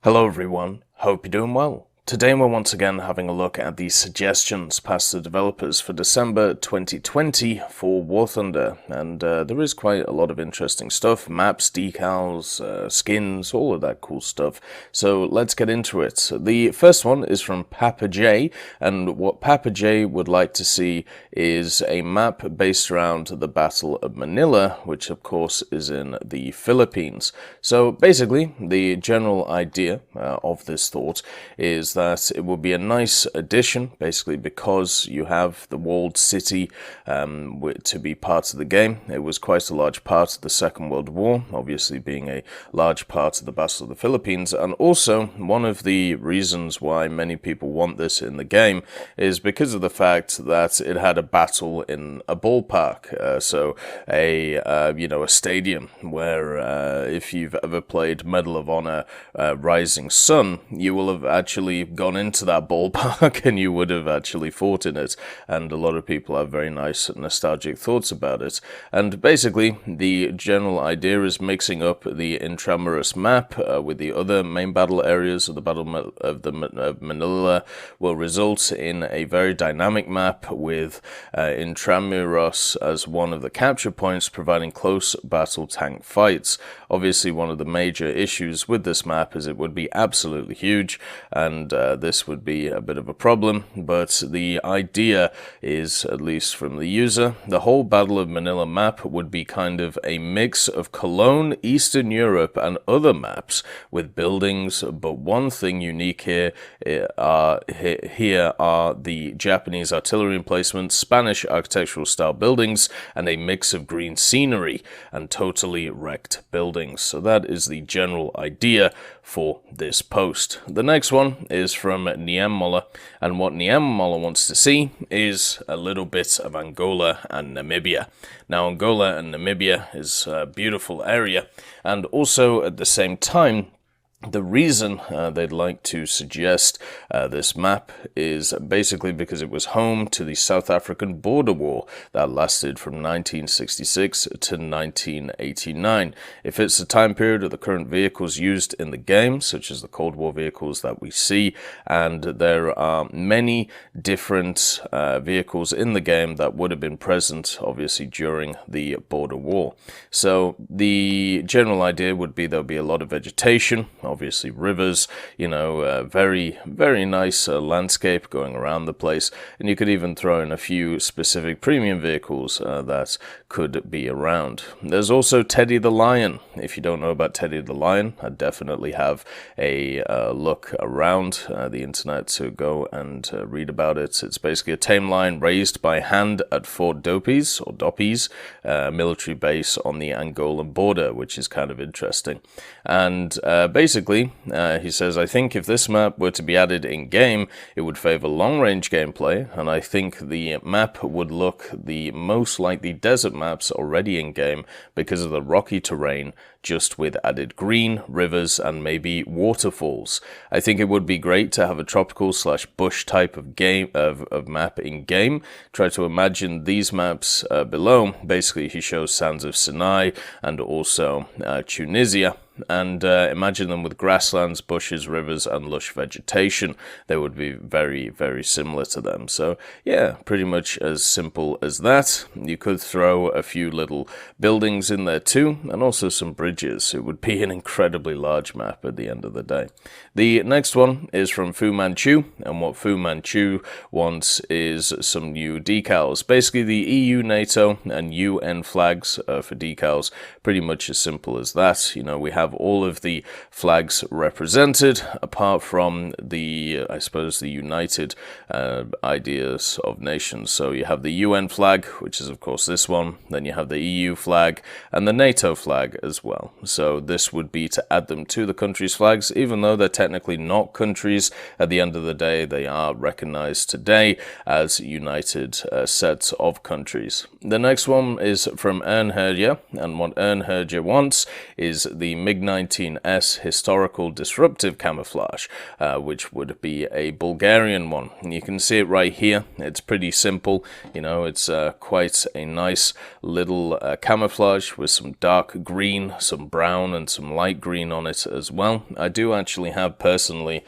Hello everyone, hope you're doing well. Today we're once again having a look at the suggestions passed to developers for December 2020 for War Thunder, and there is quite a lot of interesting stuff, maps, decals, skins, all of that cool stuff. So let's get into it. The first one is from Papa J, and what Papa J would like to see is a map based around the Battle of Manila, which of course is in the Philippines. So basically, the general idea of this thought is that it will be a nice addition, basically because you have the walled city to be part of the game. It was quite a large part of the Second World War, obviously being a large part of the Battle of the Philippines, and also one of the reasons why many people want this in the game is because of the fact that it had a battle in a ballpark, so a stadium where if you've ever played Medal of Honor Rising Sun, you will have actually gone into that ballpark and you would have actually fought in it, and a lot of people have very nice nostalgic thoughts about it. And basically the general idea is mixing up the Intramuros map with the other main battle areas of the Battle of Manila will result in a very dynamic map with Intramuros as one of the capture points, providing close battle tank fights. Obviously one of the major issues with this map is it would be absolutely huge, and this would be a bit of a problem, but the idea is, at least from the user, the whole Battle of Manila map would be kind of a mix of Cologne, Eastern Europe, and other maps with buildings, but one thing unique here are the Japanese artillery emplacements, Spanish architectural style buildings, and a mix of green scenery and totally wrecked buildings. So that is the general idea for this post. The next one is from Niamola, and what Niamola wants to see is a little bit of Angola and Namibia. Now, Angola and Namibia is a beautiful area, and also at the same time, the reason they'd like to suggest this map is basically because it was home to the South African border war that lasted from 1966 to 1989. It fits the time period of the current vehicles used in the game, such as the Cold War vehicles that we see, and there are many different vehicles in the game that would have been present, obviously, during the border war. So the general idea would be there'll be a lot of vegetation, obviously rivers, very, very nice landscape going around the place, and you could even throw in a few specific premium vehicles that could be around. There's also Teddy the Lion. If you don't know about Teddy the Lion, I definitely have a look around the internet to go and read about it. It's basically a tame lion raised by hand at Fort Doppies, or Doppies, military base on the Angolan border, which is kind of interesting. And basically, he says, I think if this map were to be added in-game, it would favor long-range gameplay, and I think the map would look the most like the desert maps already in-game because of the rocky terrain, just with added green, rivers, and maybe waterfalls. I think it would be great to have a tropical/bush type of game of map in-game. Try to imagine these maps below. Basically, he shows Sands of Sinai and also Tunisia, and imagine them with grasslands, bushes, rivers, and lush vegetation. They would be very, very similar to them. So yeah, pretty much as simple as that. You could throw a few little buildings in there too, and also some bridges. It would be an incredibly large map at the end of the day. The next one is from Fu Manchu, and what Fu Manchu wants is some new decals. Basically the EU, NATO, and UN flags for decals, pretty much as simple as that. We have all of the flags represented, apart from the, I suppose, the united ideas of nations. So you have the UN flag, which is of course this one, then you have the EU flag, and the NATO flag as well. So this would be to add them to the countries' flags, even though they're technically not countries. At the end of the day, they are recognized today as united sets of countries. The next one is from Ernherja, and what Ernherja wants is the MiG-19S Historical Disruptive Camouflage, which would be a Bulgarian one. And you can see it right here. It's pretty simple. You know, it's quite a nice little camouflage with some dark green, some brown, and some light green on it as well. I do actually have personally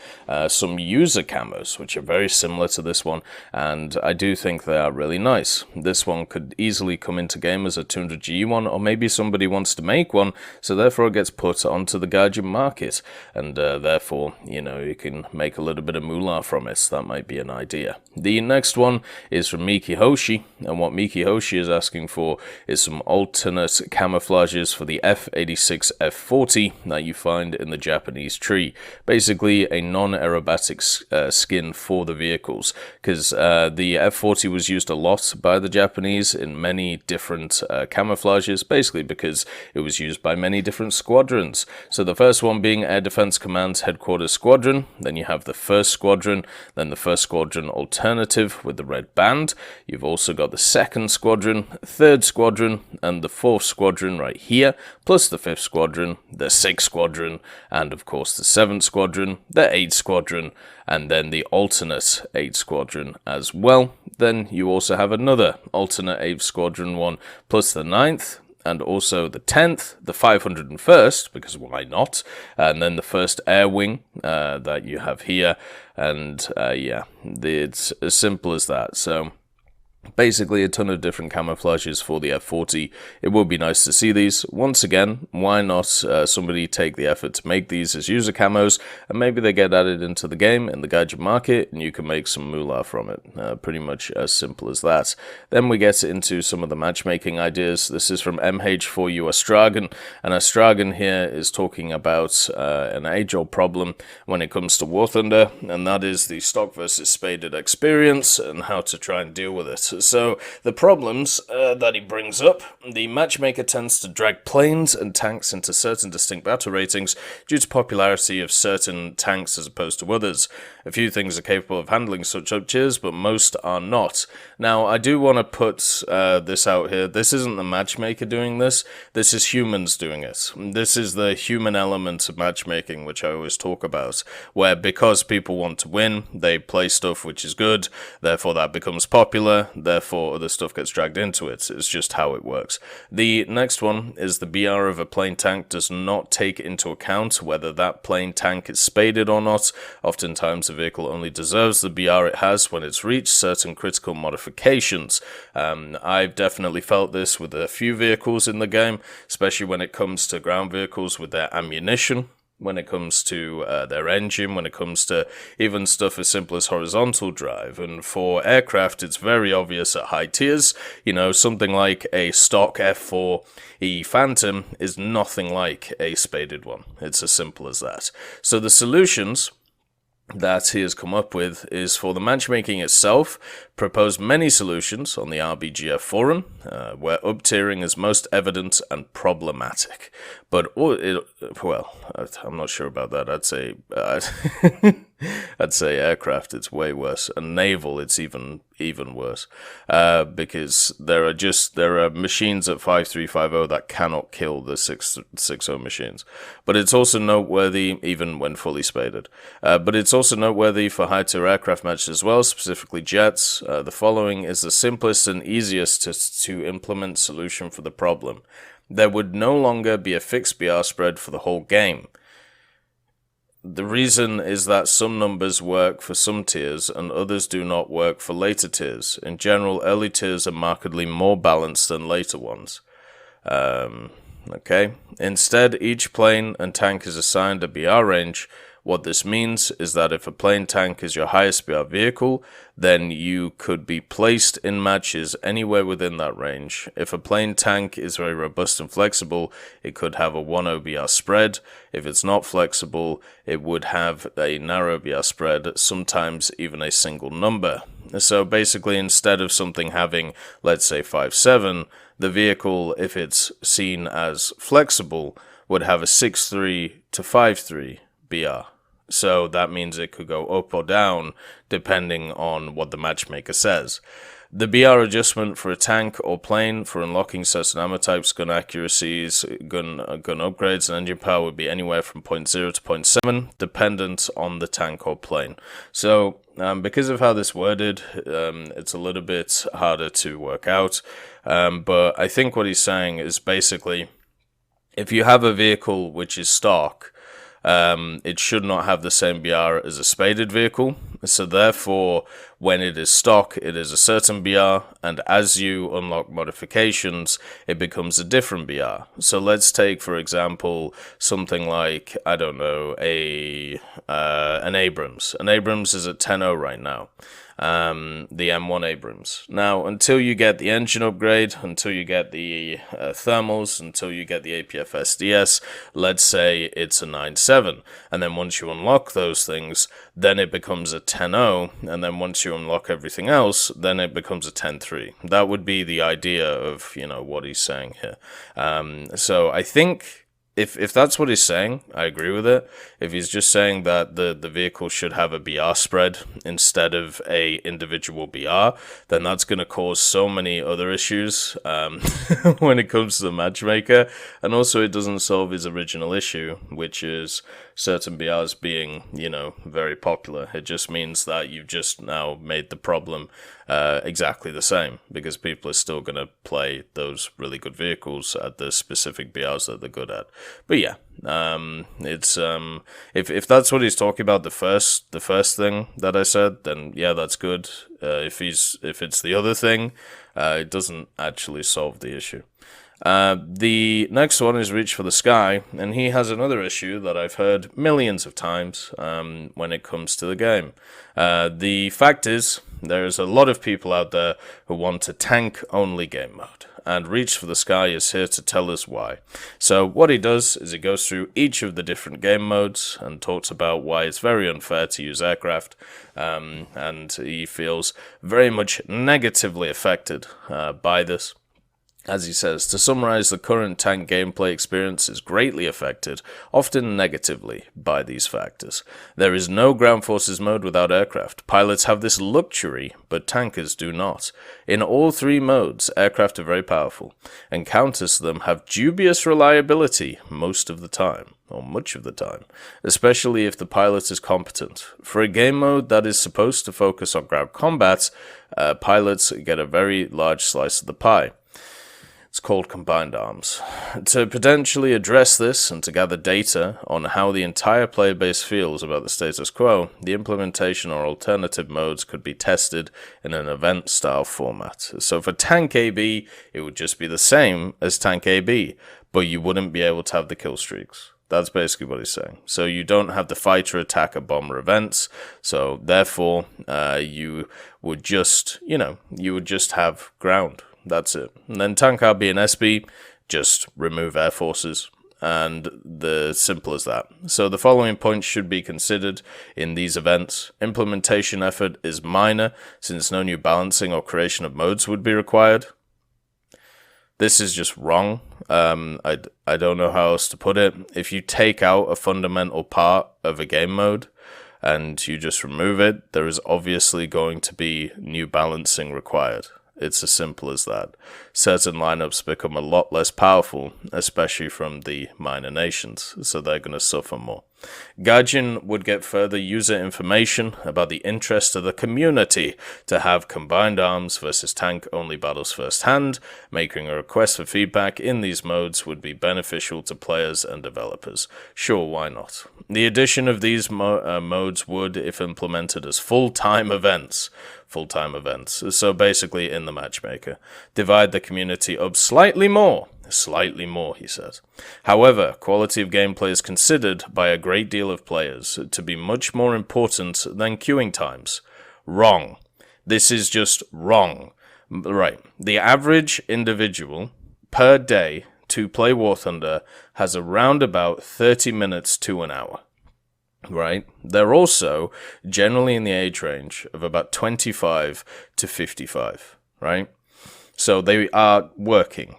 some user camos, which are very similar to this one, and I do think they are really nice. This one could easily come into game as a 200G one, or maybe somebody wants to make one, so therefore it gets put onto the Gaijin market, and therefore, you know, you can make a little bit of moolah from it. That might be an idea. The next one is from Miki Hoshi, and what Miki Hoshi is asking for is some alternate camouflages for the F86 F40 that you find in the Japanese tree. Basically a non-aerobatic skin for the vehicles, because the F40 was used a lot by the Japanese in many different camouflages, basically because it was used by many different squadrons. So the first one being Air Defense Command's Headquarters Squadron, then you have the First Squadron, then the First Squadron Alternative with the red band. You've also got the Second Squadron, Third Squadron, and the Fourth Squadron right here, plus the Fifth Squadron, the Sixth Squadron, and of course the Seventh Squadron, the Eighth Squadron, and then the alternate 8th Squadron as well. Then you also have another alternate 8th Squadron one, plus the 9th, and also the 10th, the 501st, because why not? And then the 1st Air Wing that you have here, and yeah, it's as simple as that. So basically a ton of different camouflages for the F40. It would be nice to see these. Once again, why not somebody take the effort to make these as user camos, and maybe they get added into the game in the Gaijin market, and you can make some moolah from it. Pretty much as simple as that. Then we get into some of the matchmaking ideas. This is from MH4U Astragan, and Astragan here is talking about an age-old problem when it comes to War Thunder, and that is the stock versus spaded experience and how to try and deal with it. So the problems that he brings up: the matchmaker tends to drag planes and tanks into certain distinct battle ratings due to popularity of certain tanks as opposed to others. A few things are capable of handling such up-tiers, but most are not. Now, I do want to put this out here. This isn't the matchmaker doing this. This is humans doing it. This is the human element of matchmaking, which I always talk about, where because people want to win, they play stuff which is good, therefore that becomes popular, therefore other stuff gets dragged into it. It's just how it works. The next one is the BR of a plane tank does not take into account whether that plane tank is spaded or not. Oftentimes the vehicle only deserves the BR it has when it's reached certain critical modifications. I've definitely felt this with a few vehicles in the game, especially when it comes to ground vehicles with their ammunition, when it comes to their engine, when it comes to even stuff as simple as horizontal drive. And for aircraft, it's very obvious at high tiers. You know, something like a stock F4E Phantom is nothing like a spaded one. It's as simple as that. So the solutions that he has come up with is for the matchmaking itself, proposed many solutions on the RBGF forum, where up-tiering is most evident and problematic. But, well, I'm not sure about that. I'd say I'd say aircraft, it's way worse. And naval, it's even worse. Because there are machines at 5350 that cannot kill the 660 machines. But it's also noteworthy, even when fully spaded. But it's also noteworthy for high-tier aircraft matches as well, specifically jets. The following is the simplest and easiest to implement solution for the problem. There would no longer be a fixed BR spread for the whole game. The reason is that some numbers work for some tiers and others do not work for later tiers. In general, early tiers are markedly more balanced than later ones. Okay. Instead, each plane and tank is assigned a BR range. What this means is that if a plane tank is your highest BR vehicle, then you could be placed in matches anywhere within that range. If a plane tank is very robust and flexible, it could have a 1-0 BR spread. If it's not flexible, it would have a narrow BR spread, sometimes even a single number. So basically, instead of something having, let's say, 5.7, the vehicle, if it's seen as flexible, would have a 6.3 to 5.3 BR. So that means it could go up or down depending on what the matchmaker says. The BR adjustment for a tank or plane for unlocking certain ammo types, gun accuracies, gun upgrades, and engine power would be anywhere from 0.0 to 0.7, dependent on the tank or plane. So, because of how this worded, it's a little bit harder to work out. But I think what he's saying is basically, if you have a vehicle which is stock, it should not have the same BR as a spaded vehicle. So therefore, when it is stock, it is a certain BR, and as you unlock modifications, it becomes a different BR. So let's take, for example, something like, I don't know, an Abrams. An Abrams is at 10.0 right now. The M1 Abrams. Now, until you get the engine upgrade, until you get the thermals, until you get the APF SDS, let's say it's a 9.7, and then once you unlock those things, then it becomes a 10.0, and then once you unlock everything else, then it becomes a 10.3. That would be the idea of, what he's saying here. So I think if that's what he's saying, I agree with it. If he's just saying that the vehicle should have a BR spread instead of a individual BR, then that's going to cause so many other issues when it comes to the matchmaker. And also it doesn't solve his original issue, which is certain BRs being, very popular. It just means that you've just now made the problem exactly the same, because people are still going to play those really good vehicles at the specific BRs that they're good at. But yeah, it's if that's what he's talking about, the first thing that I said, then yeah, that's good. If it's the other thing, it doesn't actually solve the issue. The next one is Reach for the Sky, and he has another issue that I've heard millions of times when it comes to the game. The fact is, there's a lot of people out there who want a tank-only game mode, and Reach for the Sky is here to tell us why. So what he does is he goes through each of the different game modes and talks about why it's very unfair to use aircraft, and he feels very much negatively affected by this. As he says, to summarize, the current tank gameplay experience is greatly affected, often negatively, by these factors. There is no ground forces mode without aircraft. Pilots have this luxury, but tankers do not. In all three modes, aircraft are very powerful. Encounters to them have dubious reliability most of the time, or much of the time, especially if the pilot is competent. For a game mode that is supposed to focus on ground combat, pilots get a very large slice of the pie. It's called Combined Arms. To potentially address this and to gather data on how the entire player base feels about the status quo, the implementation or alternative modes could be tested in an event-style format. So for Tank AB, it would just be the same as Tank AB, but you wouldn't be able to have the kill streaks. That's basically what he's saying. So you don't have the fighter, attacker, bomber events, so therefore you would just have ground. That's it. And then Tank RB and SB, just remove air forces, and the simple as that. So the following points should be considered in these events. Implementation effort is minor, since no new balancing or creation of modes would be required. This is just wrong. I don't know how else to put it. If you take out a fundamental part of a game mode and you just remove it, there is obviously going to be new balancing required. It's as simple as that. Certain lineups become a lot less powerful, especially from the minor nations, so they're going to suffer more. Gaijin would get further user information about the interest of the community to have combined arms versus tank-only battles firsthand. Making a request for feedback in these modes would be beneficial to players and developers. Sure, why not? The addition of these modes would, if implemented as full-time events, so basically in the matchmaker, divide the community up slightly more, he says. However, quality of gameplay is considered by a great deal of players to be much more important than queuing times. Wrong. This is just wrong. Right. The average individual per day to play War Thunder has around about 30 minutes to an hour. Right? They're also generally in the age range of about 25 to 55. Right? So they are working.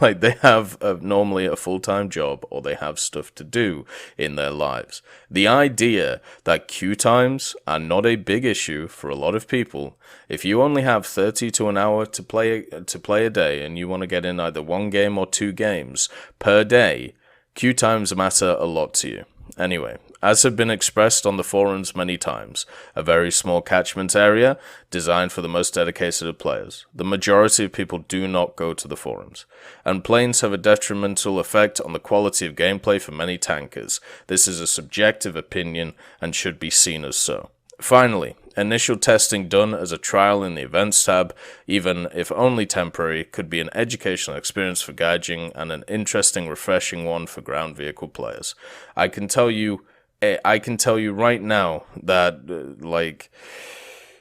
Like, they have normally a full-time job, or they have stuff to do in their lives. The idea that queue times are not a big issue for a lot of people, if you only have 30 to an hour to play a day, and you want to get in either 1 game or 2 games per day, queue times matter a lot to you. Anyway, as have been expressed on the forums many times, a very small catchment area designed for the most dedicated of players. The majority of people do not go to the forums, and planes have a detrimental effect on the quality of gameplay for many tankers. This is a subjective opinion and should be seen as so. Finally, initial testing done as a trial in the Events tab, even if only temporary, could be an educational experience for gauging and an interesting, refreshing one for ground vehicle players. I can tell you right now that, like,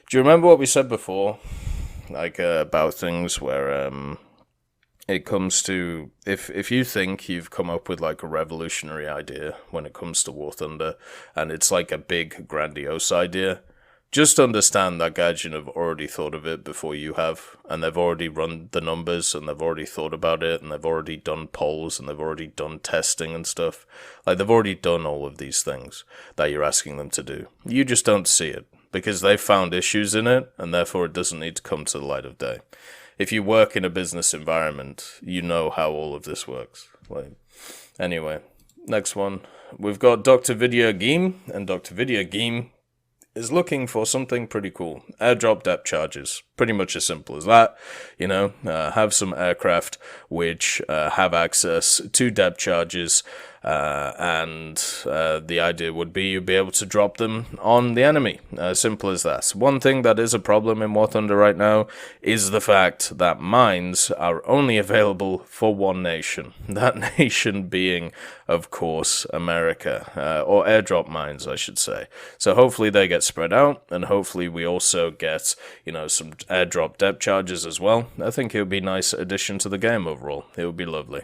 do you remember what we said before? Like, about things where, it comes to, if you think you've come up with like a revolutionary idea when it comes to War Thunder, and it's like a big grandiose idea, just understand that Gaijin have already thought of it before you have, and they've already run the numbers, and they've already thought about it, and they've already done polls, and they've already done testing and stuff. Like, they've already done all of these things that you're asking them to do. You just don't see it, because they've found issues in it, and therefore it doesn't need to come to the light of day. If you work in a business environment, you know how all of this works. Like, anyway, next one. We've got Dr. Vidya Geem, and Dr. Vidya Geem is looking for something pretty cool. Airdrop depth charges. Pretty much as simple as that. You know, have some aircraft which have access to depth charges, and the idea would be you'd be able to drop them on the enemy. Simple as that. One thing that is a problem in War Thunder right now is the fact that mines are only available for one nation. That nation being, of course, America. Or airdrop mines, I should say. So hopefully they get spread out, and hopefully we also get, you know, some airdrop depth charges as well. I think it would be a nice addition to the game overall. It would be lovely.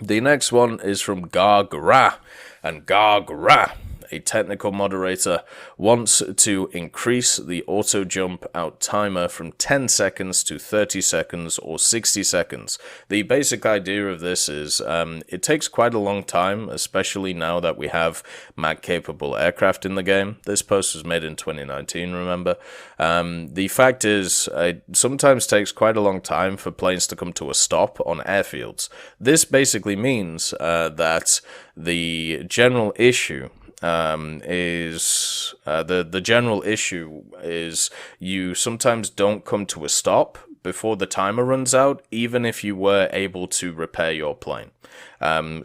The next one is from Gargara, and Gargara, a technical moderator, wants to increase the auto jump out timer from 10 seconds to 30 seconds or 60 seconds. The basic idea of this is it takes quite a long time, especially now that we have mag-capable aircraft in the game. This post was made in 2019, remember? The fact is, it sometimes takes quite a long time for planes to come to a stop on airfields. This basically means that the general issue the general issue is you sometimes don't come to a stop before the timer runs out, even if you were able to repair your plane.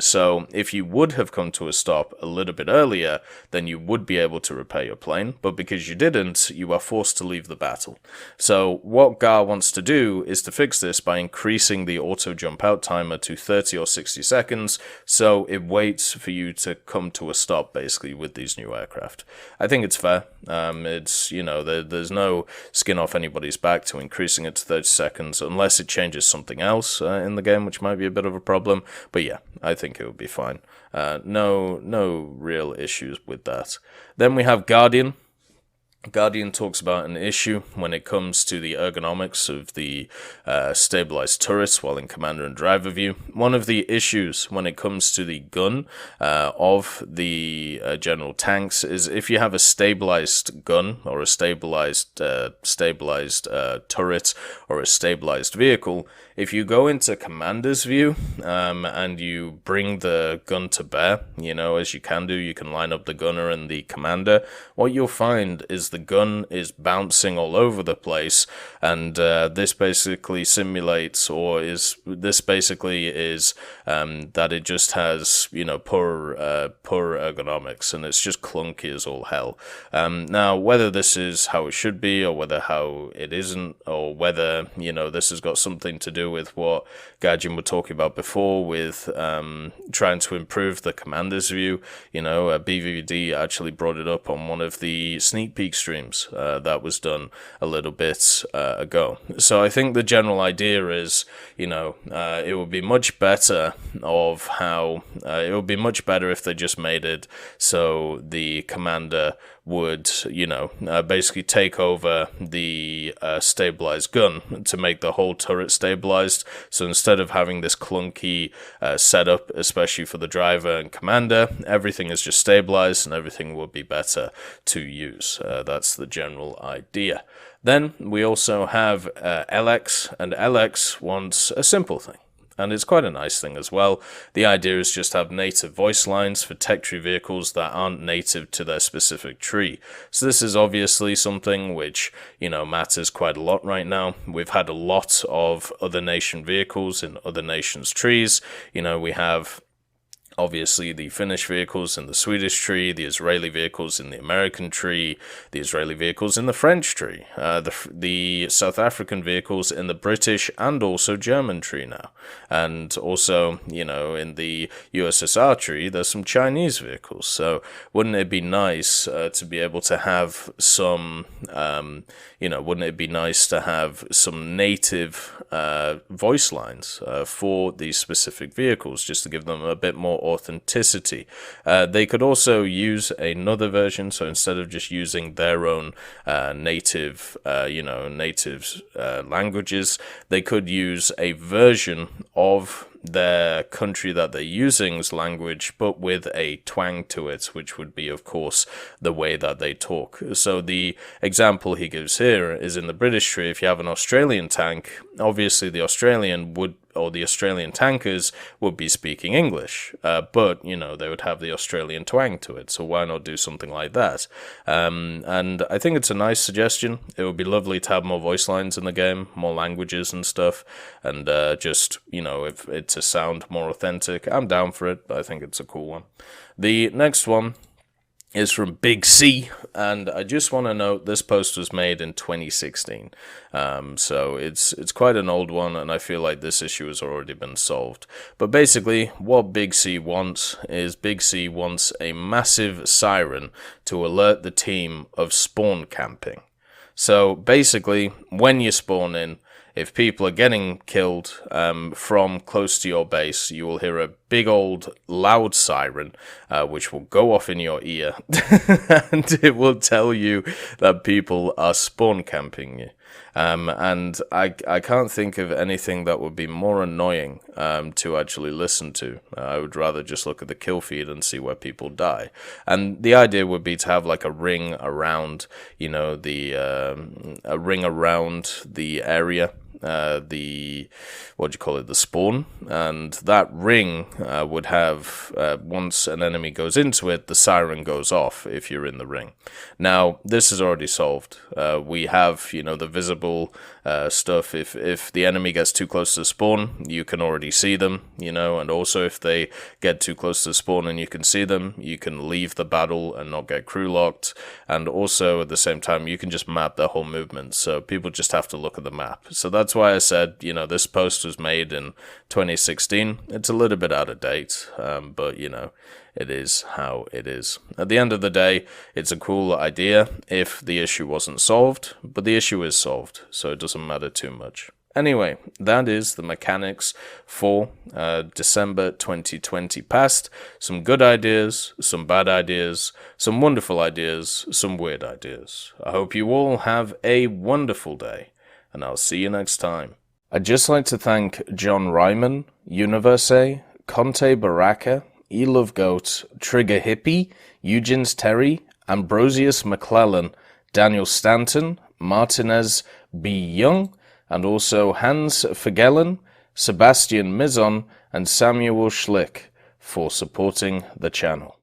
So if you would have come to a stop a little bit earlier, then you would be able to repair your plane, but because you didn't, you are forced to leave the battle. So what Gar wants to do is to fix this by increasing the auto jump out timer to 30 or 60 seconds, so it waits for you to come to a stop, basically, with these new aircraft. I think it's fair. It's, you know, there's no skin off anybody's back to increasing it to 30 seconds, unless it changes something else in the game, which might be a bit of a problem. But yeah, I think it would be fine. No real issues with that. Then we have Guardian. Guardian talks about an issue when it comes to the ergonomics of the stabilized turrets while in commander and driver view. One of the issues when it comes to the gun of the general tanks is if you have a stabilized gun or a stabilized turret or a stabilized vehicle, if you go into commander's view and you bring the gun to bear, you know, as you can do, you can line up the gunner and the commander, what you'll find is the gun is bouncing all over the place, and this basically simulates, or is that it just has, you know, poor ergonomics, and it's just clunky as all hell. Now, whether this is how it should be, or whether how it isn't, or whether, you know, this has got something to do with what Gaijin were talking about before with trying to improve the commander's view, you know, BVD actually brought it up on one of the sneak peek streams that was done a little bit ago. So I think the general idea is, you know, it would be much better if they just made it so the commander would, basically take over the stabilized gun to make the whole turret stabilized. So instead of having this clunky setup, especially for the driver and commander, everything is just stabilized and everything will be better to use. That's the general idea. Then we also have LX, and LX wants a simple thing. And it's quite a nice thing as well. The idea is just to have native voice lines for tech tree vehicles that aren't native to their specific tree. So this is obviously something which, matters quite a lot right now. We've had a lot of other nation vehicles in other nations' trees. We have obviously the Finnish vehicles in the Swedish tree, the Israeli vehicles in the American tree, the Israeli vehicles in the French tree, the South African vehicles in the British and also German tree now. And also, in the USSR tree, there's some Chinese vehicles. So wouldn't it be nice to be able to have some, wouldn't it be nice to have some native voice lines for these specific vehicles, just to give them a bit more authenticity. They could also use another version, so instead of just using their own native languages, they could use a version of their country that they're using's language, but with a twang to it, which would be, of course, the way that they talk. So the example he gives here is in the British tree. If you have an Australian tank, obviously the Australian tankers would be speaking English, but, they would have the Australian twang to it, so why not do something like that? And I think it's a nice suggestion. It would be lovely to have more voice lines in the game, more languages and stuff, and just, if it to sound more authentic, I'm down for it. I think it's a cool one. The next one is from Big C, and I just want to note this post was made in 2016, so it's quite an old one, and I feel like this issue has already been solved. But basically, what Big C wants is a massive siren to alert the team of spawn camping. So basically, when you spawn in, if people are getting killed from close to your base, you will hear a big old loud siren, which will go off in your ear, and it will tell you that people are spawn camping you. And I can't think of anything that would be more annoying to actually listen to. I would rather just look at the kill feed and see where people die. And the idea would be to have like a ring around, the area. The spawn, and that ring would have, once an enemy goes into it, the siren goes off if you're in the ring. Now, this is already solved. We have, the visible stuff. If the enemy gets too close to the spawn, you can already see them, and also if they get too close to the spawn and you can see them, you can leave the battle and not get crew locked, and also at the same time, you can just map their whole movement, so people just have to look at the map. So that's why I said, this post was made in 2016. It's a little bit out of date, but, it is how it is. At the end of the day, it's a cool idea if the issue wasn't solved, but the issue is solved, so it doesn't matter too much. Anyway, that is the mechanics for December 2020 past. Some good ideas, some bad ideas, some wonderful ideas, some weird ideas. I hope you all have a wonderful day, and I'll see you next time. I'd just like to thank John Ryman, Universe, Conte Baraka, Elove Goat, Trigger Hippie, Eugens Terry, Ambrosius McClellan, Daniel Stanton, Martinez B. Young, and also Hans Fagellen, Sebastian Mizon, and Samuel Schlick for supporting the channel.